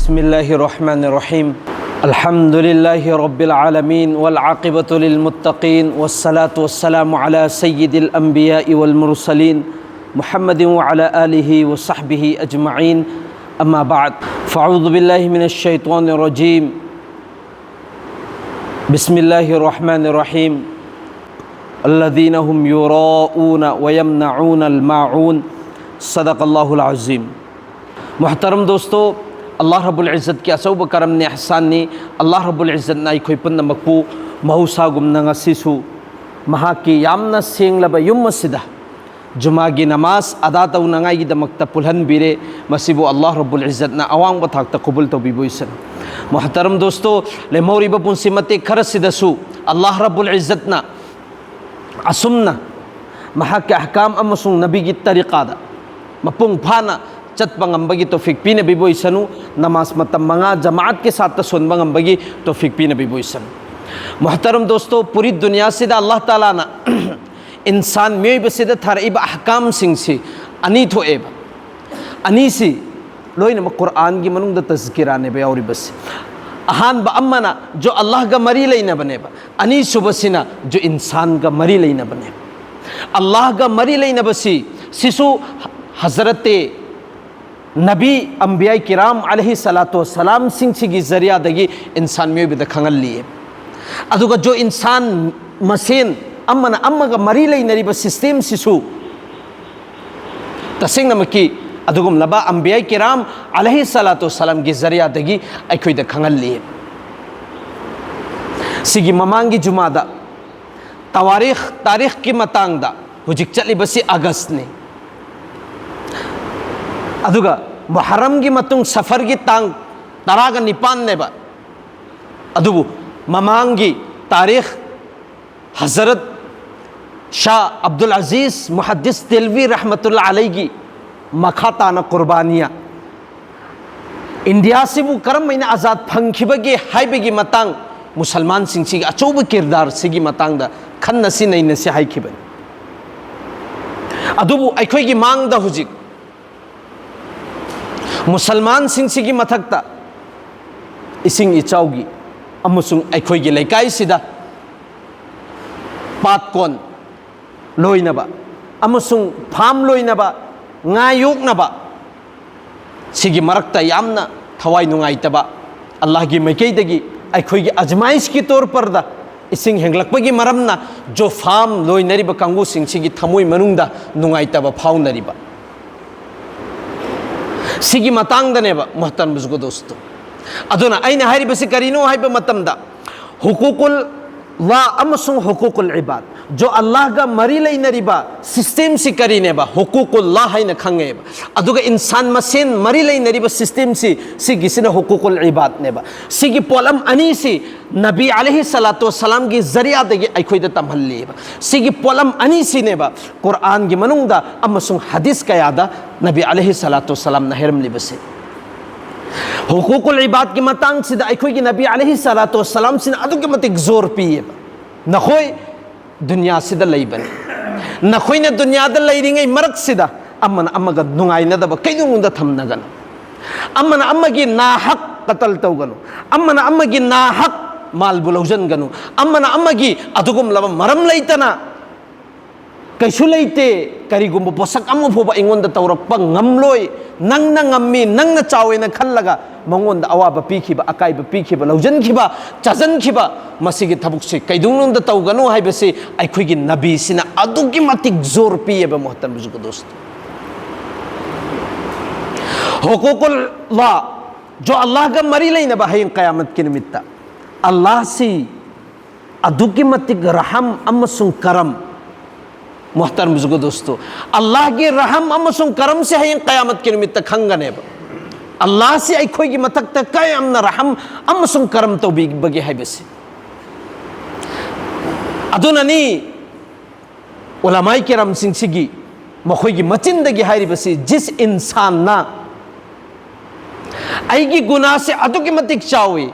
बिस्मिल्लाहिर्रहमानिर्रहीम अल्हम्दुलिल्लाहि रब्बिल आलमीन वल आक़िबतु लिल मुत्तक़ीन वस्सलातु वस्सलामु अला सय्यिदिल अंबियाइ वल मुरसलीन मुहम्मदिन व अला आलिहि व सहबिहि अजमईन अम्मा बाद फ़अऊज़ु बिल्लाहि मिनश शैतानिर रजीम बिस्मिल्लाहिर्रहमानिर्रहीम अल्लज़ीना हुम युराऊन व यमनऊनल माऊन सदक़ल्लाहुल अज़ीम। मोहतरम दोस्तों, अल्लाह रब्बुल इज़्ज़त की असौब करम ने एहसान ने अल्लाह रब्बुल इज़्ज़त ना अखोई पुनमकपु महौसागुमना ngasisu mahaki yamna senglaba yum masida जुमागी नमाज अदा तौनांगाईगिदमक्ता पुलहनबिरे मसिबु अल्लाह रब्बुल इज़्ज़त ना अवांग बथाक्ता कबूल तौबिबोइसन। मोहतरम दोस्तों, लेमौरिबा पुंसि मते खरसिदसु अल्लाह रब्बुल इज़्ज़त ना असुमना महाके अहकाम अमसुंग नबीगी तरीक़ादा मपुंग फाना चतपा ngambagi तौफीक पिनबिबोइसनु। नमाज मतम मंगा जमात के साथ सुनबा ngambagi तौफीक पिनबिबोइसनु। मोहतरम दोस्तों, पूरी दुनिया से अल्लाह ताला ना इंसान में बसिद थरइब अहकाम सिंगसी अनी थोएब अनी सी लोइन कुरान की मनुंग तज़किरा ने बेऔरी बस अहान ब अम्मना जो अल्लाह का मरी लेना बनेबा अनी सुबसिना जो इंसान का मरी लेना बने अल्लाह का मरी लेना बसी सिसु हज़रत नबी अंबिया किराम अलैहि सलातो सलाम सिंगसी जरिया दगी इंसान में भी दखंगल लिए अदुगा जो इंसान मसेन अम्मना अम्मगा मरी लेनरिबा सिस्टम सिसु तसिंगनमकी अदुगुम लबा अंबिया किराम अलैहि सलातो सलाम की जरिया दगी अखोइदा खंगल लिए। सिगी ममांगी जुमादा तारीख की मतांगदा हुजिक चलिबसी अगस्त ने अदुगा मुहर्रम की मतुंग सफर की तांग तरागा निपान नेबा अदुबु ममांगी तारीख हजरत शाह अब्दुल अजीज मुहद्दिस दिलवी रहमतुल्लाह अलैहि की मखाताना कुर्बानिया इंडिया से वो करम महीने आज़ाद फंखिबगे हाइबगी मतंग मुसलमान सिंगसी अचौब किरदार सिगी मतंगदा खन्नसी नैनसी हाइखिबन अदुबु अखोइगी मांगदा हुजिक मुसलमान सिंगसी मथक्ता इसिंग इचाउगी अमुसुंग अखोइगी लेकाइसिदा पातकोन लोइनबा अमुसुंग form लोइनबा ngayognaba sigi marakta yamna thawai nungaitaba Allah gi maikeidagi aikhoigi ajmais ki tor par da ising henglakpagi maramna jo farm loinariba kangu singsigi thamoi manungda nungaitaba phaunariba sigi matang da neba muhtaram buzgo dosto aduna aina haribasi karino haiba matamda hukukul वा अमसुंग हुकूकुल इबाद जो अल्लाह का मरी लेनरिबा system से करीनेबा हुकूकुल्लाह है न खंगेबा अदुगा इंसान मसेन मरी लेनरिबा system से सिगिसिना हुकूकुल इबाद नेबा सिगी पोलम अनी से नबी अलैहि सलातो सलाम की जरिया दगे अखोइदा तमहल्लेबा सिगी पोलम अनी से नेबा कुरान की मनुंगदा अमसुंग हदीस का यादा नबी अलैहि सलातो सलाम नहरम लिबसे हुकूकुल इबाद की मतांग सिदा अखोइगी नबी अलैहि सलातो सलाम सिन अदुगे मतिक जोर पिए नखोय दुनिया सिदा लैबन नखोय ने दुनिया द लैरिंगै मरक सिदा अम्मन अम्मगा नुंगाइनदब कैदुंगुंदा थमनगन अम्मन अम्मगी नाहक कतल तौगनु अम्मन अम्मगी नाहक माल बुलौजनगनु अम्मन अम्मगी अदुगुम लब मरम लैतना कैसु लैते करिगुम पोसक अम्म फोबा इंगोंदा तौरक्पा ngamloi nangna ngammi nangna chawena khallaga mangonda awaba pikhiba akaiba pikhiba laujankhiba chajankhiba masigi thabukse kaidunglonda tawganu haibase aikhoigi nabi sina adugi matik zor piyeba muhtaram buzugo dost hukukul la jo Allah ka mari leina ba hayin qiyamat ki nimitta Allah si adugi matik raham amasung karam मोहतरम बुजुर्गों दोस्तों, अल्लाह के रहम अमसुंग करम से है क़यामत के निमित्त खंगने अल्लाह से अखोई की मतक तक काय अमना रहम अमसुंग करम तो भी बगे है बसे अदुननी उलमाई के रम सिंह सिगी मखोई की मचिंदगी है बसे जिस इंसान ना आईगी गुनाह से अदु की मतिक चावे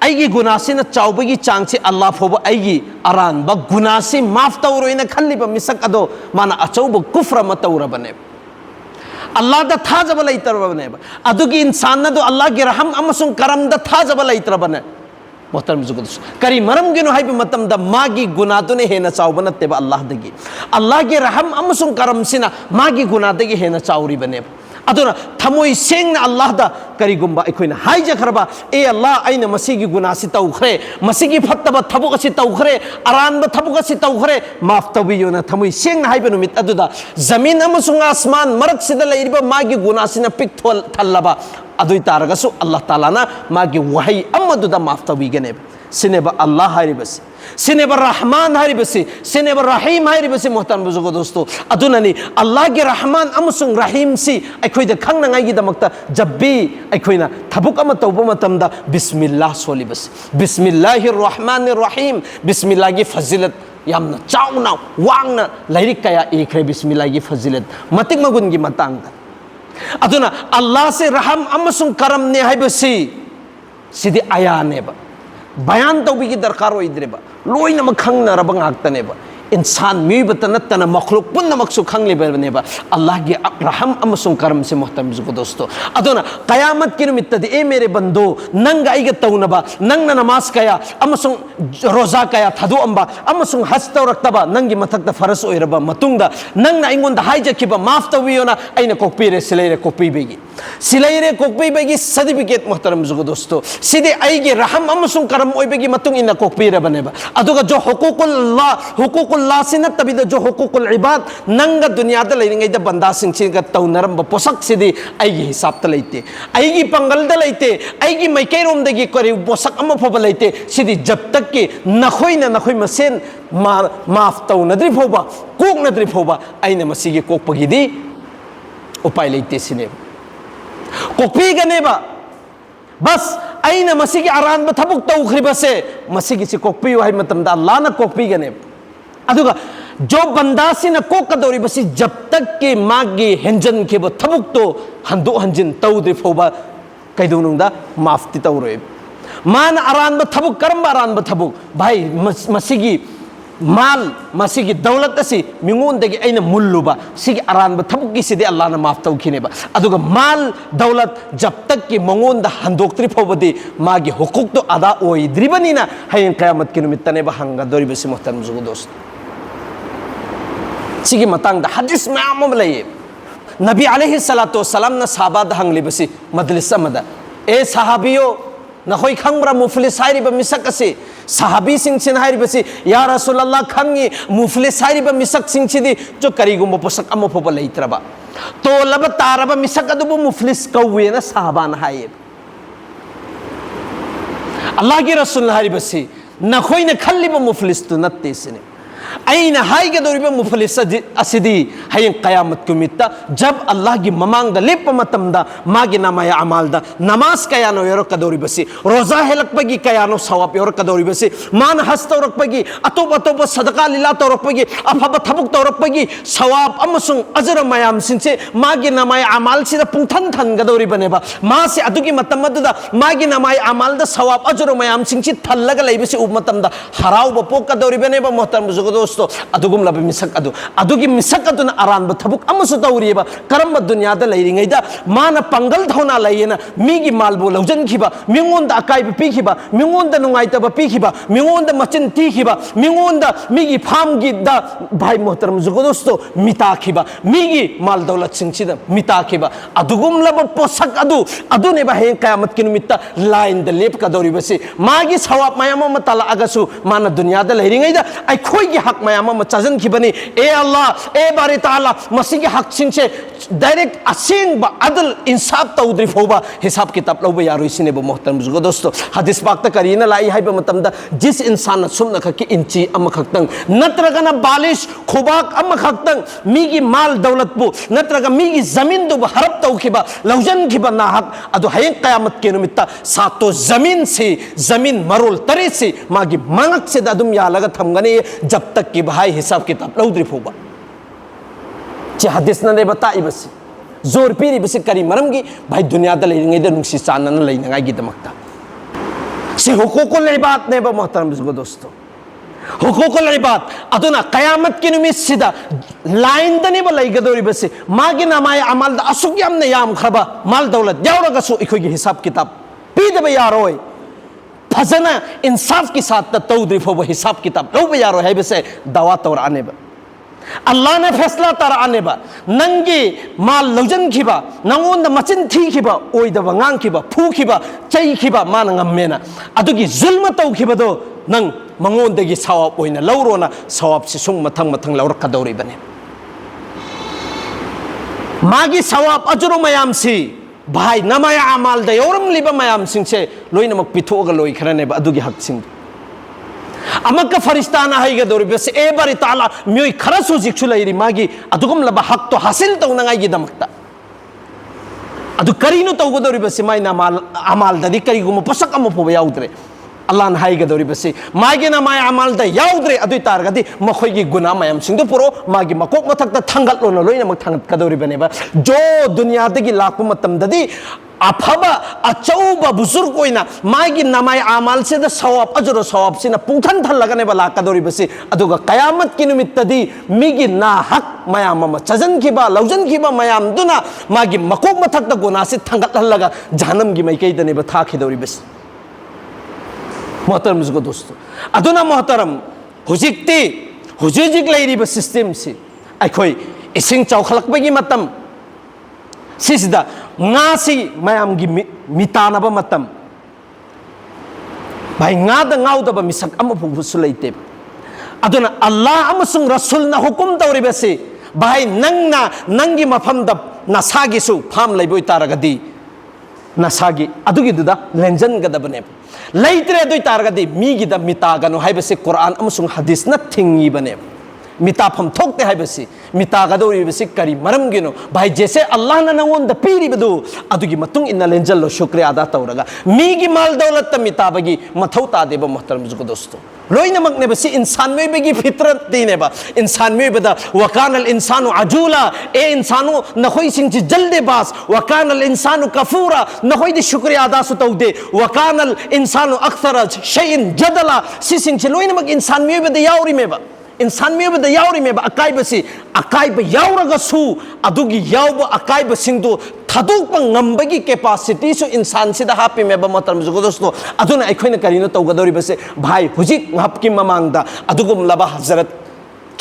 आईगी गुनाह से न चावबगी चांग से अल्लाह फोब आईगी अरान ब गुनाह से माफ तौरो इन खल्ली ब मिसक अदो माना अचौब कुफ्र मतौर बने Allah da thajaba leitrabane adugi insan do Allah gi raham amasung karam da thajaba leitrabane Muhtaram Zugudos kari maram gino haibi matam da magi gunadune hena chawba natteba Allah dagi Allah gi raham amasung karam sina magi gunadagi hena chawri bane aduna thamoi sengna Allah da kari gumba ekoina haija kharba e Allah aina masigi gunasi tawkhre masigi fattaba thabuk asi tawkhre aranba thabuk asi tawkhre maaf tawiyona thamoi sengna haibe numit aduda zamin amasung asman marak sida leiriba magi gunasina pik thol thallaba adui taragasu Allah Taala na magi wahi amaduda maaf tawigane sineba Allah haribasi sineba Rahman haribasi sineba Rahim haribasi muhtaram buzugo dosto adunani Allah gi Rahman amusung Rahim si aikoida khangna ngai gi damakta jabbi aikoina thabuk ama tawba matamda bismillah solibas bismillahir rahmanir rahim bismillah gi fazilat yamna chauna wangna lairik kaya ikre bismillah gi fazilat matik magun gi matangda aduna Allah se raham amasung karam ne haibasi sidi ayaneba bayan tawbigi darkar oidreba loina makhangna rabang aktaneba insan mibata nattana makhluk punna maksu khangleba neba Allah gi raham amasung karam se muhtaram zugo dosto aduna qiyamat ki numittadi e mere bando nanga aiga tawnaba nangna namas kaya amasung roza kaya thadu amba amasung haj tawraktaba nangi mathakta faras oiraba matungda nangna ingonda haija kiba maaf tawiyona aina kokpire silaire kokpibegi silaire kokpibegi certificate muhtaram zugo dosto sidi aigi raham amasung karam oibegi matung ina kokpire baneba aduga jo huququl लासिना तभी जो हुकूकुल इबाद नंगा दुनिया दा लेने गई बंदा सिंह का तौनरम पोसक सिदी आईगी हिसाब त लेते आईगी पंगल दा लेते आईगी मैके रोम दगी करे पोसक अम फब लेते सिदी जब तक के नखोई मसेन माफ तौनद्रि फोबा कोक नद्रि फोबा आईने मसीगी कोक पगिदी उपाय लेते सिने कोकपी गनेबा बस आईने मसीगी आरान बथबुक तौखरिबसे मसीगी से कोकपी वाई मतम दा अल्लाह ना कोकपी गनेबा अदुगा जो बंदासी न को कदौरी बसी जब तक के मागी हेंजन के ब थबुक तो हंदो हंजिन तौद्रि फोबा कैदुनुंदा माफती तौरे मान आरान ब थबुक करम आरान ब थबुक भाई मसीगी माल मसीगी दौलत असी मिंगोन देगी ऐना मुल्लुबा सिगी आरान ब थबुक की सिदे अल्लाह ना माफ तौखिनेबा अदुगा माल दौलत जब तक के मंगोन दा हंदोक्त्रि फोबदी मागी हुकूक तो अदा ओइद्रिबनिना हयन क़यामत के निमित्तने ब हंगा दोरी बसी मुहतरम जुगो दोस्त सिगी मतंग दा हदीस में आमम लये नबी अलैहि सलातो वसलाम ना साहबा दा हंगली बसी मजलिस मदा ए सहाबियो नखोई खंगब्रा मुफलिस हाइरिबा मिसक असे सहाबी सिंह सिन हाइरिबसी या रसूलुल्लाह खंगी मुफलिस हाइरिबा मिसक सिंह सिदी जो करीगुम पोसक अम फोब लैत्रबा तो लब तारबा मिसक अदुबु मुफलिस कौवेना साहबान हाये अल्लाह के रसूल हाइरिबसी नखोई न खल्लिबा मुफलिस तो नत्ते सिने ऐना हाइगे दोरिबा मुफलिस असिदी हयन क़यामत कुमित्ता जब अल्लाह की ममांग दा लेप मतमदा मागी नमाया अमाल दा नमाज कयानो योर कदोरी बसी रोजा हेलक पगी कयानो सवाब योर कदोरी बसी मान हस्त रक पगी अतोप सदका लीला तो रक पगी अफब थबुक तो रक पगी सवाब अमसुंग अजर मयाम सिंसे मागी नमाया अमाल सिदा पुंथन थन गदोरी बनेबा मा से अदुगी मतमददा मागी नमाया अमाल दा सवाब अजर मयाम सिंसी थल्लगा लैबसी उ मतमदा हराव बपो कदोरी बनेबा मोहतरम जुगदो दोस्तों अदुगुम लब मिसक अदु अदुगी मिसक अदुन अरान बथबुक अमसु तौरिबा करम दुनिया दा लैरिङैदा मान पंगल धौना लैयना मीगी मालबो लौजन खिबा मिंगोन दा अकाई पीखिबा मिंगोन दा नुंगाइतबा पीखिबा मिंगोन दा मचिन तीखिबा मिंगोन दा मीगी फार्म गी दा भाई मोहतरम जुगो दोस्तों मिता खिबा मीगी माल दौलत सिंसिदा मिता खिबा अदुगुम लब पोसक अदु अदुने बा हे क़यामत की निमित्त लाइन द लेप का दौरिबसे मागी सवाब मयाम मतला अगसु मान दुनिया दा लैरिङैदा आई खोइगी हक मयाम चाजन की बनी ए अल्लाह ए बारे ताला मसीह हक सिंह से डायरेक्ट असिंग बा अदल इंसाफ तौद्रि फोबा हिसाब किताब लौबा यारो इसिने बो मोहतरम जुगो दोस्तों हदीस पाक त करीना लाई हाइब मतमदा जिस इंसान सुमना खकी इंची अम खक्तंग नत्रगना बालिश खुबाक अम खक्तंग मीगी माल दौलत बु नत्रगा मीगी जमीन दो हरब तौखिबा लौजन खिबा ना हक अदो हय क़यामत के निमित्त सातो जमीन से जमीन मरोल तरे से मागी मंगक से ददुम या लगा थमगने जब तक कि भाई हिसाब किताब लौद्रि फोबा चे हदीस ने बताई बस जोर पीरी बस करी मरमगी भाई दुनिया दा लेंगे नुंसी चानना लेंगा की दमकता से हुकूकुल इबाद ने बा मोहतरम दोस्तों हुकूकुल इबाद अदुना क़यामत की नुमित सिदा लाइन दने बलाइगदोरी बसे मागी नामाय अमल असुक यामने याम खरबा माल दौलत यावरगसु इखोगी हिसाब किताब पीदबे यारोय फजना इंसाफ के साथ तौद्री फोब हिसाब किताब लौबे यारोय है बसे दवा तौर आने बा अल्लाह ने फैसला तार आने बा नंगी माल लौजन खिबा नंगोंद मचिन थी खिबा ओइदब ngang खिबा फू खिबा चई खिबा मान ngam अदुगी जुल्म तौ खिबदो नंग मंगोंदगी सवाब ओइना लौरोना सवाब से सुंग मथंग मथंग लौरकदौरी बने मागी सवाब अजुरो मयाम सी भाई नमाय अमाल द यौरम लिबा मयाम सिंग से लोइनमक पिथोगा लोइ खरने बा अदुगी हक सिंग अमक फरिश्ताना हाइगदौरी बस ए बारी ताला म्योय खरसु जिक्सु लैरी मागी अदुगम लबा हक तो हासिल तौनंगाई दमकता अदु करीनु तौगदौरी बस माइना अमाल ददी करीगुम पसक अम फोबा याउद्रे अल्लाह ने हाइगदौरी बस मागी ना माय अमाल द याउद्रे अदु तारगदी मखोयगी गुना मयाम सिंदु पुरो मागी मकोक मथक थांगतलोना लोइनमक थांगतकदौरी बनेबा जो दुनिया दगी लाकु मतम ददी अफबा अचौबा बुजुर्ग कोइना मागी नमाय अमाल से द सवाब अजुरो सवाब सिना पुंथन थलगने बला कदौरी बसी अदुगा कयामत की निमित्तदी मिगी ना हक मयाम म चजन खिबा लौजन खिबा मयाम दुना मागी मकोक मथक द गुना से थंगत हलगा जहन्नम की मैकै दने ब था खिदौरी बस मोहतरम जुगो दोस्तों अदुना मोहतरम हुजिकती हुजिजिक लैरिबा सिस्टम से अखोय इसिंग चौखलकबगी मतम सिसदा ngasi mayam gi mitana ba matam bai nga da ngau da ba misak am pu sulaite aduna allah amasung rasul na hukum tawri base bai nangna nangi mafam da nasagi su pham laiboi taragadi nasagi adugi duda lenjan ga da bane laitre doi taragadi mi gi da mitaga no hai base quran amasung hadis na thingi bane मिताफम थोकते है बसी मितागदौरी बसी करी मरम गिनो भाई जैसे अल्लाह ना नवों the पीरी बदु अदुगी मतुंग इन्ना लेंजल लो शुक्रिया अदा तौरगा मीगी माल दौलत त मिताबगी मथौ तादे ब मोहतरम जुगो दोस्तों लोइना मगने बसी इंसान में बेगी फितरत दीने बा इंसान में बदा वकानल इंसानु अजूला ए इंसानो नखोई सिंग जल्दे बास वकानल इंसानु कफूरा नखोई द शुक्रिया अदा सु तौदे वकानल इंसानु अक्सर शैइन जदला सी सिंग लोइना मग इंसान में बदा याउरी में बा इंसान में बदा याउरी में बा अकाई बसी अकाई ब याउरगा सु अदुगी याउब अकाई ब सिंग दो थदुक प ngambagi capacity सु इंसान सिदा हापि में बा मतरम जुगो दोस्तों अदुना अखोइना करिनो तौगदौरी बसे भाई हुजिक ngapki mamangda अदुगुम लबा हजरत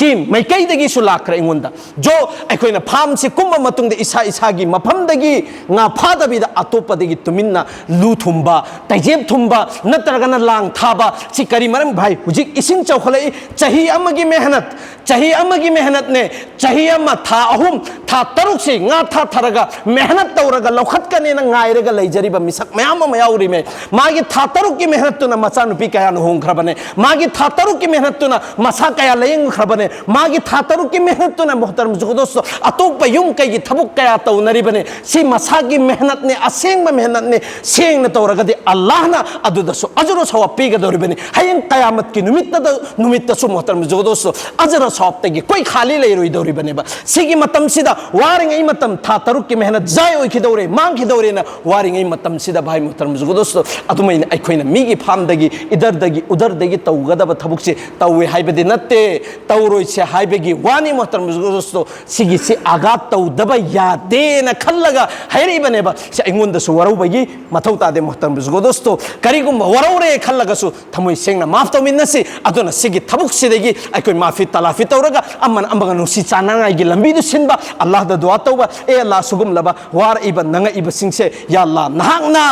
कि मैकई दगी सु लाखरे इंगोंदा जो अखोइना फार्म से कुंब मतुंग दे इसा इसागी मफम दगी nga फादबीदा अतोप दगी तुमिन्ना लू थुंबा तैजेब थुंबा नत्रगना लांग थाबा सि करी मरम भाई हुजिक इसिंग चौखलै चाही अमगी मेहनत ने चाही अमा था अहुम था तरुक से nga था थरगा मेहनत तौरगा लौखत कने न ngaइरगा लैजरिबा मिसक मयाम मयाउरी में मागी था तरुक की मेहनत तुना मचा नुपी कया न होंग खरबने मागी था तरुक की मेहनत तुना मसा कया लेंग खरबने मागी था तरुक की मेहनत तुना मोहतरम जुगो दोस्तों अतोप युम कई थबुक कया तौनरी बने सी मसा की मेहनत ने असेंग मेहनत ने सेंग न तौरगा दे अल्लाह ना अदुदसु अजरो सवाब पीगदौरी बने हयंग कयामत की नुमित्त सु मोहतरम जुगो दोस्तों अजरो सवाब तगी कोई खाली लेरोई दौरी बने बा सिगी मतम सिदा वारिंग ई मतम था तरुक की मेहनत जाय ओइ खिदौरे मांग खिदौरे ना वारिंग ई मतम सिदा भाई मोहतरम जुगो दोस्तों अदुमैन अखोइना मीगी फार्म दगी इधर दगी उधर दगी तौगदब थबुक से तौवे हाइबदि नत्ते तौरोइ से हाइबगी वानी मोहतरम जुगो दोस्तों सिगी से आगा तौदब यादे न खल्लगा हैरी बने बा से इंगोंद सु वरौबगी मथौ तादे मोहतरम जुगो दोस्तों करिगुम वरौरे खल्लगा सु थमोइ सेंगना माफ तौमिनसी अदुना सिगी थबुक सिदगी अखोइ माफी तलाफी तौरगा अमन अमबगा नुसी चानांगाइगी लंबी दु सिनबा अल्लाह द दुआ तौबा ए अल्लाह सुगुम लबा वार इबन नंगा इब सिंगसे या अल्लाह नहांगना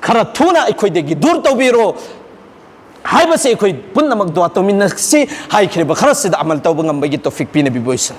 खरा थुना अखोइदगी दूर तौबिरो हाइबसे अखोइ पुन्नमक दुआ तौमिनसी हाइखिरबा खरसिदा अमल तौबा ngambagi तौफिक पिने बिबोइसन